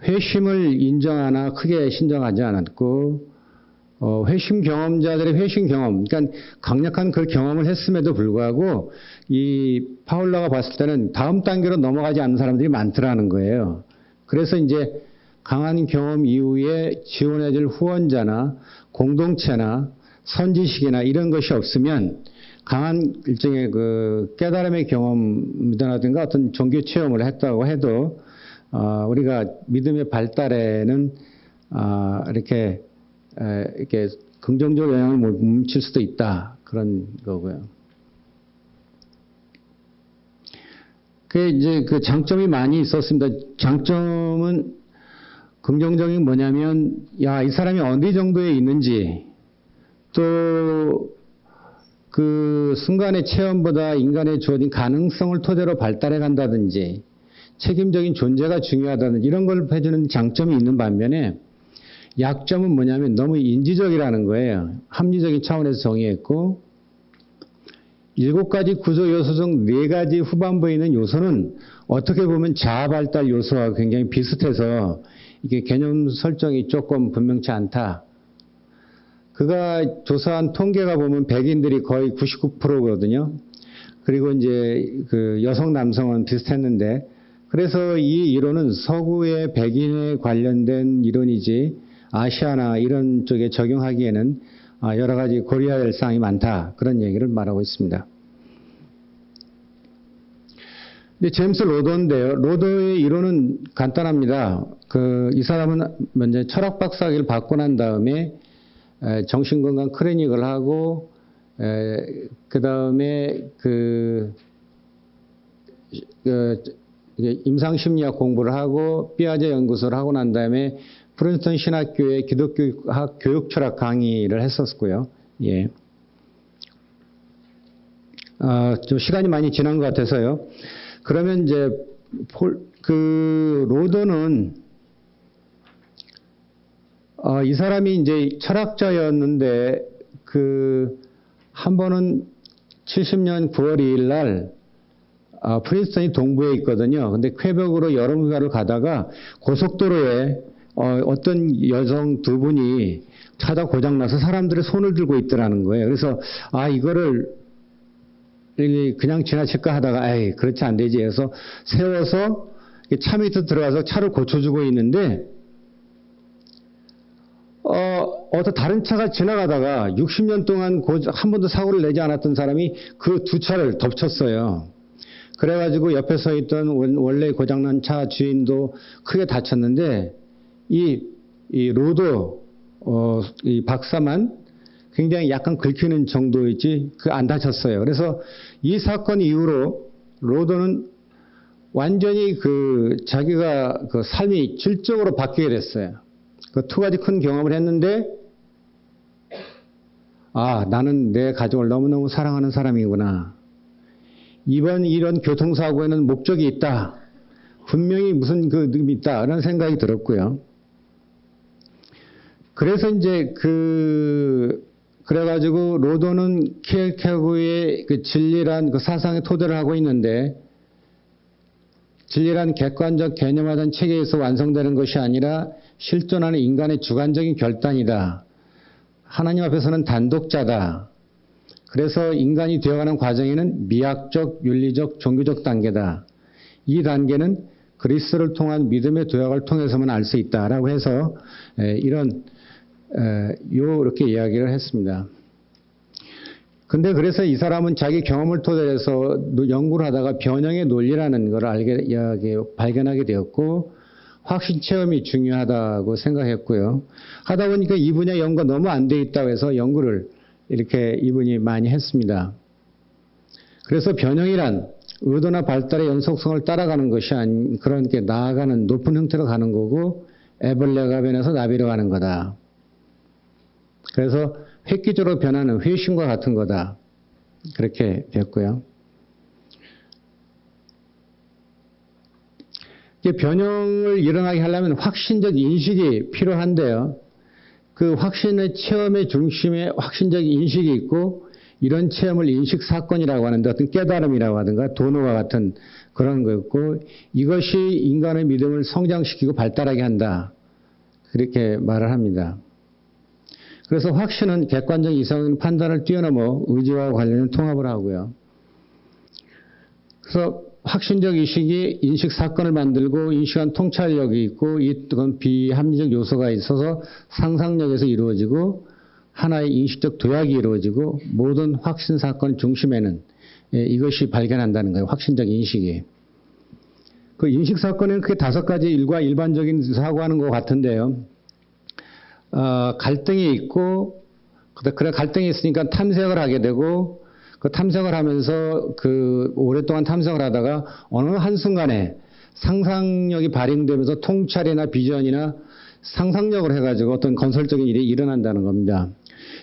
회심을 인정하나 크게 신정하지 않았고 회심 경험자들의 회심 경험, 그러니까 강력한 그 경험을 했음에도 불구하고 이 파울로가 봤을 때는 다음 단계로 넘어가지 않는 사람들이 많더라는 거예요. 그래서 이제 강한 경험 이후에 지원해줄 후원자나 공동체나 선지식이나 이런 것이 없으면 강한 일종의 그 깨달음의 경험이라든가 어떤 종교 체험을 했다고 해도 우리가 믿음의 발달에는 이렇게 긍정적 영향을 못 미칠 수도 있다. 그런 거고요. 그 이제 그 장점이 많이 있었습니다. 장점은 긍정적인 뭐냐면 이 사람이 어느 정도에 있는지 또 그 순간의 체험보다 인간의 주어진 가능성을 토대로 발달해 간다든지 책임적인 존재가 중요하다든지 이런 걸 해주는 장점이 있는 반면에 약점은 뭐냐면 너무 인지적이라는 거예요. 합리적인 차원에서 정의했고 7가지 구조 요소 중 4가지 후반부에 있는 요소는 어떻게 보면 자아 발달 요소와 굉장히 비슷해서 이게 개념 설정이 조금 분명치 않다. 그가 조사한 통계가 보면 백인들이 거의 99%거든요. 그리고 이제 그 여성 남성은 비슷했는데 그래서 이 이론은 서구의 백인에 관련된 이론이지 아시아나 이런 쪽에 적용하기에는 여러 가지 고려해야 할 사항이 많다. 그런 얘기를 말하고 있습니다. 근데 제임스 로더인데요. 로더의 이론은 간단합니다. 이 사람은 먼저 철학 박사학위를 받고 난 다음에 정신건강 클리닉을 하고 그 다음에 임상심리학 공부를 하고 피아제 연구소를 하고 난 다음에 프린스턴 신학교의 기독교학 교육철학 강의를 했었고요. 예. 좀 시간이 많이 지난 것 같아서요. 그러면 이제 로더는 이 사람이 이제 철학자였는데 한 번은 70년 9월 2일 날 프린스턴이 동부에 있거든요. 근데 퀘벡으로 여름휴가를 가다가 고속도로에 어떤 여성 2분이 차가 고장나서 사람들의 손을 들고 있더라는 거예요. 그래서 이거를 그냥 지나칠까 하다가 그렇지 안 되지 해서 세워서 차 밑에 들어가서 차를 고쳐주고 있는데 어떤 다른 차가 지나가다가 60년 동안 한 번도 사고를 내지 않았던 사람이 그 두 차를 덮쳤어요. 그래가지고 옆에 서 있던 원래 고장난 차 주인도 크게 다쳤는데 이 로더 이 박사만 굉장히 약간 긁히는 정도이지 안 다쳤어요. 그래서 이 사건 이후로 로더는 완전히 자기가 삶이 질적으로 바뀌게 됐어요. 그 두 가지 큰 경험을 했는데 나는 내 가족을 너무너무 사랑하는 사람이구나. 이런 교통사고에는 목적이 있다. 분명히 무슨 놈이 있다. 라는 생각이 들었고요. 그래서 이제 그래가지고 로더는 키엘케고의 진리란 사상의 토대를 하고 있는데 진리란 객관적 개념화된 체계에서 완성되는 것이 아니라 실존하는 인간의 주관적인 결단이다. 하나님 앞에서는 단독자다. 그래서 인간이 되어가는 과정에는 미학적, 윤리적, 종교적 단계다. 이 단계는 그리스도를 통한 믿음의 도약을 통해서만 알 수 있다라고 해서 이렇게 이야기를 했습니다. 근데 그래서 이 사람은 자기 경험을 토대로 해서 연구를 하다가 변형의 논리라는 걸 발견하게 되었고 확신 체험이 중요하다고 생각했고요. 하다 보니까 이 분야 연구가 너무 안 돼 있다고 해서 연구를 이렇게 이분이 많이 했습니다. 그래서 변형이란 의도나 발달의 연속성을 따라가는 것이 아닌 그런 게 나아가는 높은 형태로 가는 거고 애벌레가 변해서 나비로 가는 거다. 그래서 획기적으로 변하는 회심과 같은 거다. 그렇게 됐고요. 변형을 일어나게 하려면 확신적 인식이 필요한데요. 그 확신의 체험의 중심에 확신적 인식이 있고 이런 체험을 인식사건이라고 하는데 어떤 깨달음이라고 하든가 도노와 같은 그런 거였고 이것이 인간의 믿음을 성장시키고 발달하게 한다. 그렇게 말을 합니다. 그래서 확신은 객관적 이성의 판단을 뛰어넘어 의지와 관련된 통합을 하고요. 그래서 확신적 의식이 인식 사건을 만들고 인식한 통찰력이 있고 이건 비합리적 요소가 있어서 상상력에서 이루어지고 하나의 인식적 도약이 이루어지고 모든 확신 사건 중심에는 이것이 발견한다는 거예요. 확신적 인식이. 그 인식 사건은 크게 5가지 일반적인 사고하는 것 같은데요. 갈등이 있고 그래 갈등이 있으니까 탐색을 하게 되고 그 탐색을 하면서 오랫동안 탐색을 하다가 어느 한순간에 상상력이 발휘되면서 통찰이나 비전이나 상상력을 해가지고 어떤 건설적인 일이 일어난다는 겁니다.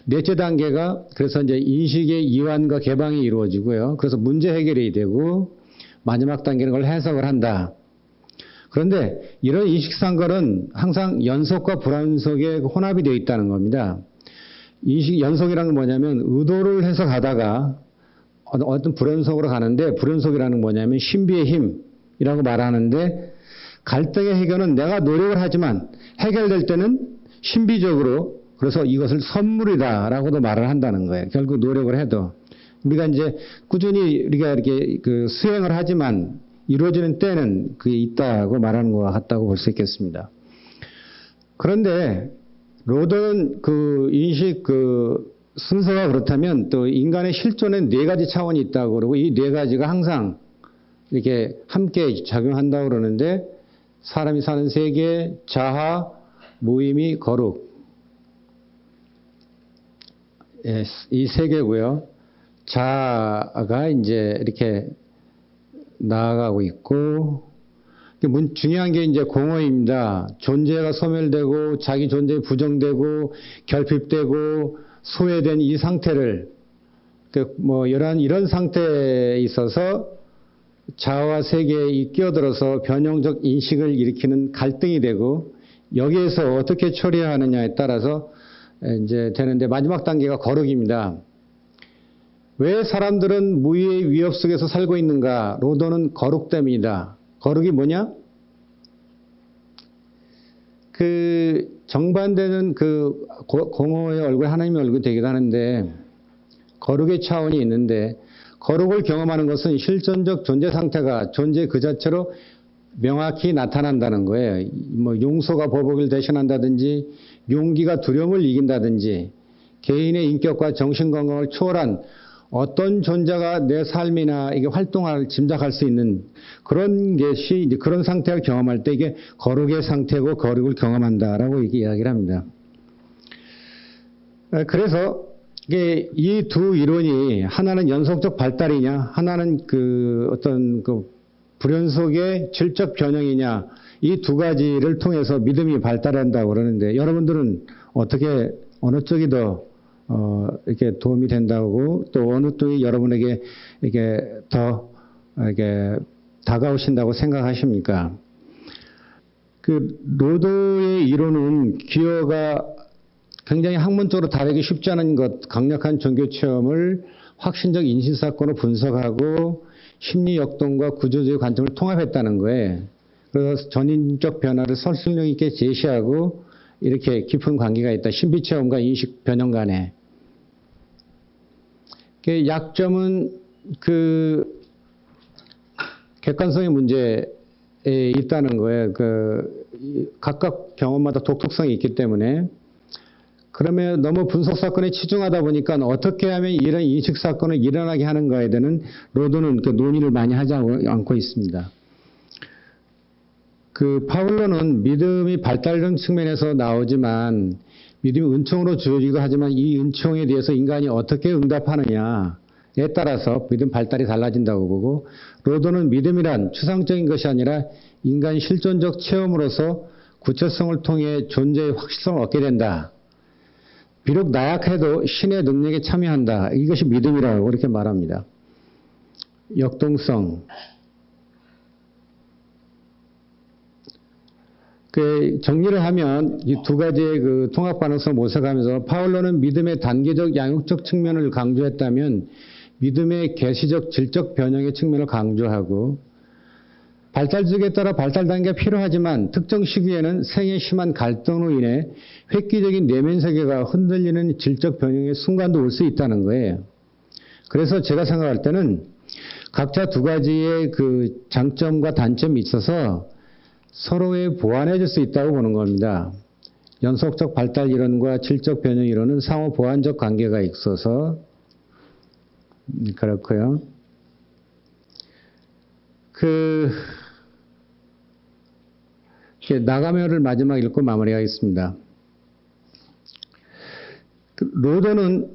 넷째 단계가 그래서 이제 인식의 이완과 개방이 이루어지고요. 그래서 문제 해결이 되고 마지막 단계는 그걸 해석을 한다. 그런데 이런 인식상거는 항상 연속과 불연속의 혼합이 되어 있다는 겁니다. 연속이라는 건 뭐냐면 의도를 해서 가다가 어떤 불연속으로 가는데 불연속이라는 건 뭐냐면 신비의 힘이라고 말하는데 갈등의 해결은 내가 노력을 하지만 해결될 때는 신비적으로 그래서 이것을 선물이다라고도 말을 한다는 거예요. 결국 노력을 해도 우리가 이제 꾸준히 우리가 이렇게 수행을 하지만 이루어지는 때는 그게 있다고 말하는 것 같다고 볼 수 있겠습니다. 그런데 로더는 인식 순서가 그렇다면 또 인간의 실존에 4가지 차원이 있다고 그러고 이 4가지가 항상 이렇게 함께 작용한다고 그러는데 사람이 사는 세계, 자아, 무의미, 거룩. 예, 이 3개고요. 자아가 이제 이렇게 나아가고 있고 중요한 게 이제 공허입니다. 존재가 소멸되고 자기 존재에 부정되고 결핍되고 소외된 이 상태를 이런 상태에 있어서 자아와 세계에 끼어들어서 변형적 인식을 일으키는 갈등이 되고 여기에서 어떻게 처리하느냐에 따라서 이제 되는데 마지막 단계가 거룩입니다. 왜 사람들은 무의의 위협 속에서 살고 있는가? 로더는 거룩됨이다. 거룩이 뭐냐? 정반대는 공허의 얼굴, 하나님의 얼굴이 되기도 하는데 거룩의 차원이 있는데 거룩을 경험하는 것은 실존적 존재 상태가 존재 그 자체로 명확히 나타난다는 거예요. 용서가 보복을 대신한다든지 용기가 두려움을 이긴다든지 개인의 인격과 정신건강을 초월한 어떤 존재가 내 삶이나 이게 활동을 짐작할 수 있는 그런 것이 이제 그런 상태를 경험할 때 이게 거룩의 상태고 거룩을 경험한다라고 이렇게 이야기를 합니다. 그래서 이게 이 두 이론이 하나는 연속적 발달이냐, 하나는 그 어떤 그 불연속의 질적 변형이냐, 이 두 가지를 통해서 믿음이 발달한다고 그러는데 여러분들은 어떻게 어느 쪽이 더 이렇게 도움이 된다고 또 어느 쪽이 여러분에게 이게 더 이렇게 다가오신다고 생각하십니까? 그 로더의 이론은 기어가 굉장히 학문적으로 다루기 쉽지 않은 것, 강력한 종교 체험을 확신적 인식사건으로 분석하고 심리 역동과 구조적인 관점을 통합했다는 거예요. 그래서 전인적 변화를 설득력 있게 제시하고 이렇게 깊은 관계가 있다. 신비 체험과 인식 변형 간에. 그 약점은 그 객관성의 문제에 있다는 거예요. 그 각각 경험마다 독특성이 있기 때문에. 그러면 너무 분석 사건에 치중하다 보니까 어떻게 하면 이런 인식 사건을 일어나게 하는가에 대한 로드는 그 논의를 많이 하지 않고 있습니다. 그 파울로는 믿음이 발달된 측면에서 나오지만 믿음이 은총으로 주어지고 하지만 이 은총에 대해서 인간이 어떻게 응답하느냐에 따라서 믿음 발달이 달라진다고 보고 로드는 믿음이란 추상적인 것이 아니라 인간 실존적 체험으로서 구체성을 통해 존재의 확실성을 얻게 된다. 비록 나약해도 신의 능력에 참여한다. 이것이 믿음이라고 이렇게 말합니다. 역동성. 그 정리를 하면 이 두 가지의 그 통합 가능성을 모색하면서 파울로는 믿음의 단계적 양육적 측면을 강조했다면 믿음의 계시적 질적 변형의 측면을 강조하고 발달적에 따라 발달 단계가 필요하지만 특정 시기에는 생의 심한 갈등으로 인해 획기적인 내면 세계가 흔들리는 질적 변형의 순간도 올 수 있다는 거예요. 그래서 제가 생각할 때는 각자 두 가지의 그 장점과 단점이 있어서 서로의 보완해 줄 수 있다고 보는 겁니다. 연속적 발달 이론과 질적 변형 이론은 상호 보완적 관계가 있어서 그렇고요. 나가면을 마지막 읽고 마무리하겠습니다. 로더는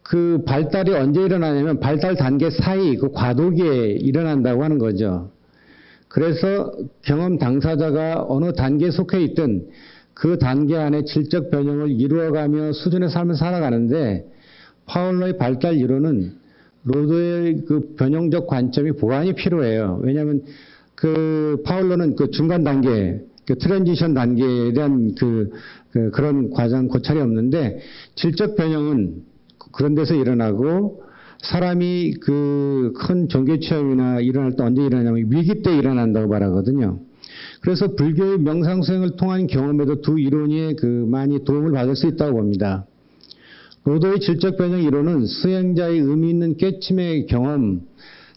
그 발달이 언제 일어나냐면 발달 단계 사이 그 과도기에 일어난다고 하는 거죠. 그래서 경험 당사자가 어느 단계에 속해 있든 그 단계 안에 질적 변형을 이루어가며 수준의 삶을 살아가는데 파울로의 발달 이론은 로더의 그 변형적 관점이 보완이 필요해요. 왜냐하면 그 파울로는 그 중간 단계, 그 트랜지션 단계에 대한 그런 과정 고찰이 없는데 질적 변형은 그런 데서 일어나고 사람이 그 큰 종교 체험이나 일어날 때 언제 일어나냐면 위기 때 일어난다고 말하거든요. 그래서 불교의 명상 수행을 통한 경험에도 두 이론이 그 많이 도움을 받을 수 있다고 봅니다. 로더의 질적 변형 이론은 수행자의 의미 있는 깨침의 경험,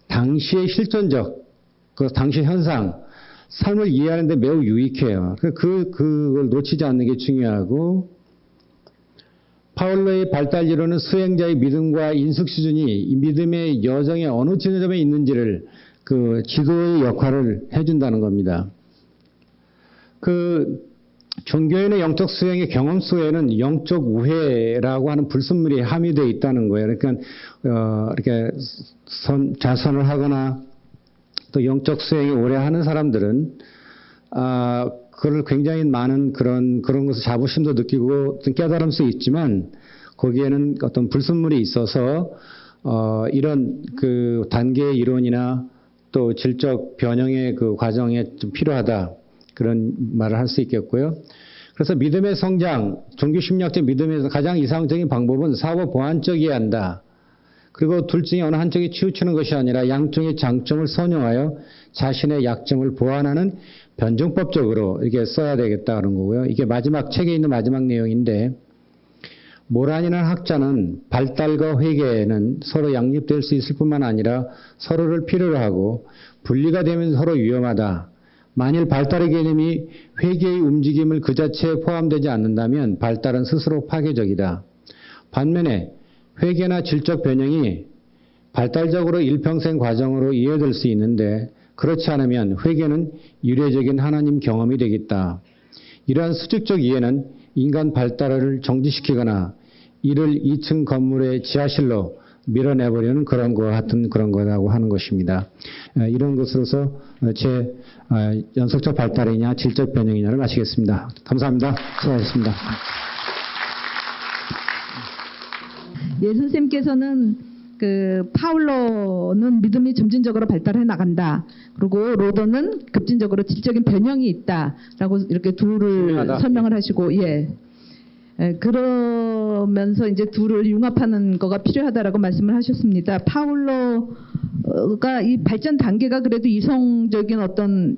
당시의 실존적, 그 당시 현상, 삶을 이해하는 데 매우 유익해요. 그걸 놓치지 않는 게 중요하고 파울로의 발달 이론은 수행자의 믿음과 인식 수준이 이 믿음의 여정의 어느 지점에 있는지를 그 지도의 역할을 해준다는 겁니다. 그 종교인의 영적 수행의 경험 속에는 영적 우회라고 하는 불순물이 함유되어 있다는 거예요. 그러니까 이렇게 자선을 하거나 또 영적 수행이 오래 하는 사람들은 그걸 굉장히 많은 그런 것을 자부심도 느끼고 깨달을 수 있지만 거기에는 어떤 불순물이 있어서 이런 그 단계의 이론이나 또 질적 변형의 그 과정에 좀 필요하다 그런 말을 할 수 있겠고요. 그래서 믿음의 성장, 종교 심리학적 믿음에서 가장 이상적인 방법은 사고 보완적이어야 한다. 그리고 둘 중에 어느 한쪽이 치우치는 것이 아니라 양쪽의 장점을 선용하여 자신의 약점을 보완하는 변증법적으로 이렇게 써야 되겠다는 거고요. 이게 마지막 책에 있는 마지막 내용인데 모란이라는 학자는 발달과 회개는 서로 양립될 수 있을 뿐만 아니라 서로를 필요로 하고 분리가 되면 서로 위험하다. 만일 발달의 개념이 회개의 움직임을 그 자체에 포함되지 않는다면 발달은 스스로 파괴적이다. 반면에 회개나 질적 변형이 발달적으로 일평생 과정으로 이어질 수 있는데 그렇지 않으면 회개는 유례적인 하나님 경험이 되겠다. 이러한 수직적 이해는 인간 발달을 정지시키거나 이를 2층 건물의 지하실로 밀어내버리는 그런 것 같은 그런 거라고 하는 것입니다. 이런 것으로서 제 연속적 발달이냐 질적 변형이냐를 마치겠습니다. 감사합니다. 수고하셨습니다. 예, 선생님께서는 파울로는 믿음이 점진적으로 발달해 나간다. 그리고 로더는 급진적으로 질적인 변형이 있다라고 이렇게 둘을 중요하다. 설명을 하시고, 예. 그러면서 이제 둘을 융합하는 거가 필요하다라고 말씀을 하셨습니다. 파울로가 이 발전 단계가 그래도 이성적인 어떤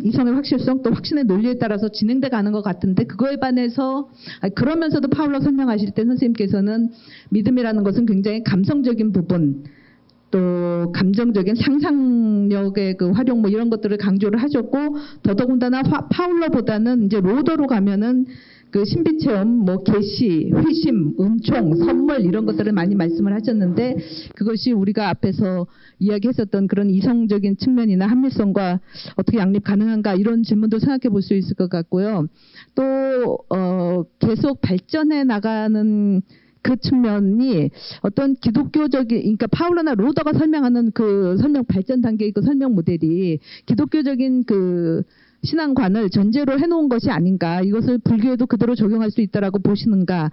이성의 확실성 또 확신의 논리에 따라서 진행돼 가는 것 같은데 그거에 반해서 그러면서도 파울로 설명하실 때 선생님께서는 믿음이라는 것은 굉장히 감성적인 부분 또 감정적인 상상력의 그 활용 뭐 이런 것들을 강조를 하셨고 더더군다나 파울로보다는 이제 로더로 가면은 그 신비 체험, 뭐 계시, 회심, 은총, 선물 이런 것들을 많이 말씀을 하셨는데 그것이 우리가 앞에서 이야기했었던 그런 이성적인 측면이나 합리성과 어떻게 양립 가능한가 이런 질문도 생각해 볼 수 있을 것 같고요. 또 계속 발전해 나가는 그 측면이 어떤 기독교적인 그러니까 파울로나 로더가 설명하는 그 설명 발전 단계의 그 설명 모델이 기독교적인 그 신앙관을 전제로 해놓은 것이 아닌가 이것을 불교에도 그대로 적용할 수 있다라고 보시는가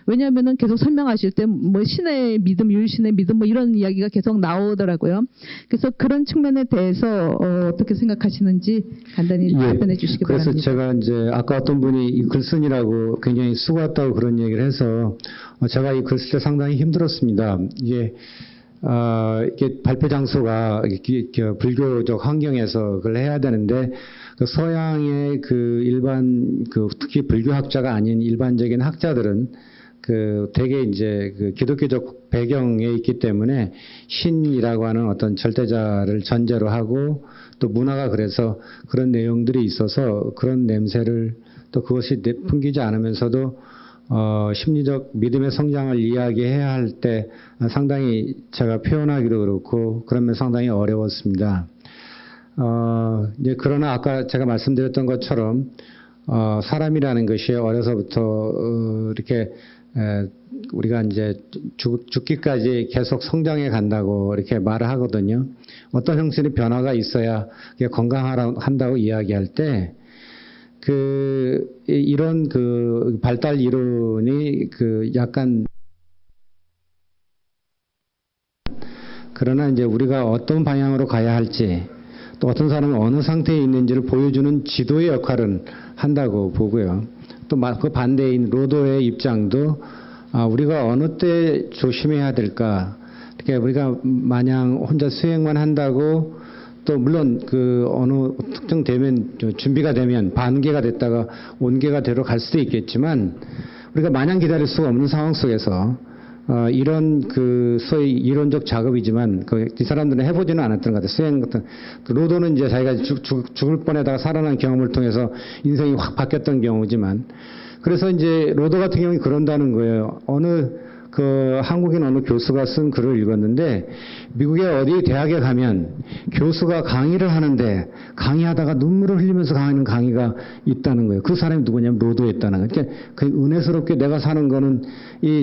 왜냐하면은 계속 설명하실 때 뭐 신의 믿음, 유일신의 믿음 뭐 이런 이야기가 계속 나오더라고요. 그래서 그런 측면에 대해서 어떻게 생각하시는지 간단히 답변해 주시기 그래서 바랍니다. 제가 이제 아까 어떤 분이 이 글쓴이라고 굉장히 수고했다고 그런 얘기를 해서 제가 이 글 쓸 때 상당히 힘들었습니다. 이게 발표 장소가 불교적 환경에서 그걸 해야 되는데 그 서양의 그 일반 특히 불교학자가 아닌 일반적인 학자들은 되게 이제 기독교적 배경에 있기 때문에 신이라고 하는 어떤 절대자를 전제로 하고 또 문화가 그래서 그런 내용들이 있어서 그런 냄새를 또 그것이 풍기지 않으면서도 심리적 믿음의 성장을 이야기해야 할 때 상당히 제가 표현하기도 그렇고 그러면 상당히 어려웠습니다. 이제 그러나 아까 제가 말씀드렸던 것처럼 사람이라는 것이 어려서부터 이렇게 우리가 이제 죽기까지 계속 성장해 간다고 이렇게 말을 하거든요. 어떤 형식의 변화가 있어야 건강한다고 이야기할 때 이런 발달 이론이 약간 그러나 이제 우리가 어떤 방향으로 가야 할지 또 어떤 사람은 어느 상태에 있는지를 보여주는 지도의 역할은 한다고 보고요. 또 그 반대인 로더의 입장도 우리가 어느 때 조심해야 될까. 이렇게 우리가 마냥 혼자 수행만 한다고 또 물론 어느 특정 되면 준비가 되면 반개가 됐다가 온개가 되러 갈 수도 있겠지만 우리가 마냥 기다릴 수가 없는 상황 속에서 이런 소위 이론적 작업이지만 이 사람들은 해보지는 않았던 것 같아요. 수행 같은 로더는 이제 자기가 죽을 뻔에다가 살아난 경험을 통해서 인생이 확 바뀌었던 경우지만 그래서 이제 로더 같은 경우는 그런다는 거예요. 한국인 어느 교수가 쓴 글을 읽었는데 미국의 어디 대학에 가면 교수가 강의를 하는데 강의하다가 눈물을 흘리면서 강의하는 강의가 있다는 거예요. 그 사람이 누구냐면 로더였다는 거예요. 그러니까 그 은혜스럽게 내가 사는 거는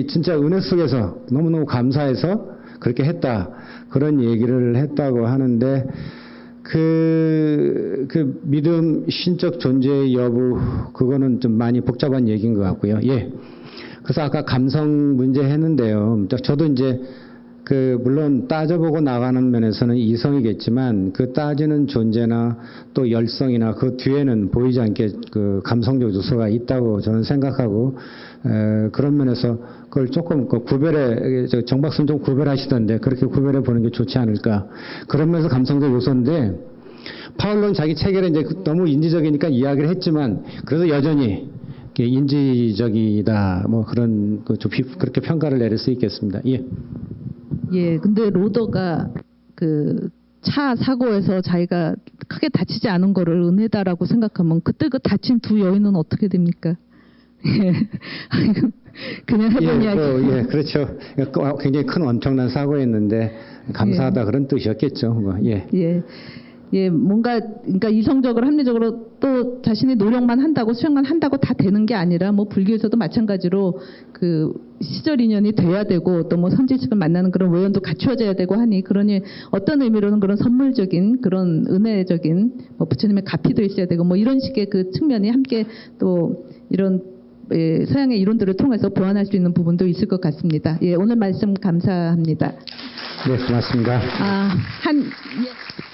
진짜 은혜 속에서 너무너무 감사해서 그렇게 했다. 그런 얘기를 했다고 하는데 믿음 신적 존재의 여부 그거는 좀 많이 복잡한 얘기인 것 같고요. 예. 그래서 아까 감성 문제 했는데요. 저도 이제 물론 따져보고 나가는 면에서는 이성이겠지만 그 따지는 존재나 또 열성이나 그 뒤에는 보이지 않게 감성적 요소가 있다고 저는 생각하고 그런 면에서 그걸 조금 정박사는 좀 구별하시던데 그렇게 구별해 보는 게 좋지 않을까. 그런 면에서 감성적 요소인데 파울로는 자기 책에 이제 너무 인지적이니까 이야기를 했지만 그래도 여전히 인지적이다. 뭐 그렇게 평가를 내릴 수 있겠습니다. 예. 예, 근데 로더가 차 사고에서 자기가 크게 다치지 않은 거를 은혜다라고 생각하면 그때 다친 두 여인은 어떻게 됩니까? 예. 그냥 해본 이야기. 예, 그렇죠. 굉장히 큰 엄청난 사고였는데 감사하다 그런 뜻이었겠죠. 뭐, 예. 예. 예, 뭔가, 그러니까 이성적으로, 합리적으로 또 자신이 노력만 한다고, 수행만 한다고 다 되는 게 아니라, 뭐, 불교에서도 마찬가지로 그 시절 인연이 돼야 되고, 또 뭐 선지식을 만나는 그런 외연도 갖추어져야 되고 하니, 그러니 어떤 의미로는 그런 선물적인, 그런 은혜적인, 뭐 부처님의 가피도 있어야 되고, 뭐 이런 식의 그 측면이 함께 또 이런 예, 서양의 이론들을 통해서 보완할 수 있는 부분도 있을 것 같습니다. 예, 오늘 말씀 감사합니다. 네, 고맙습니다. 예.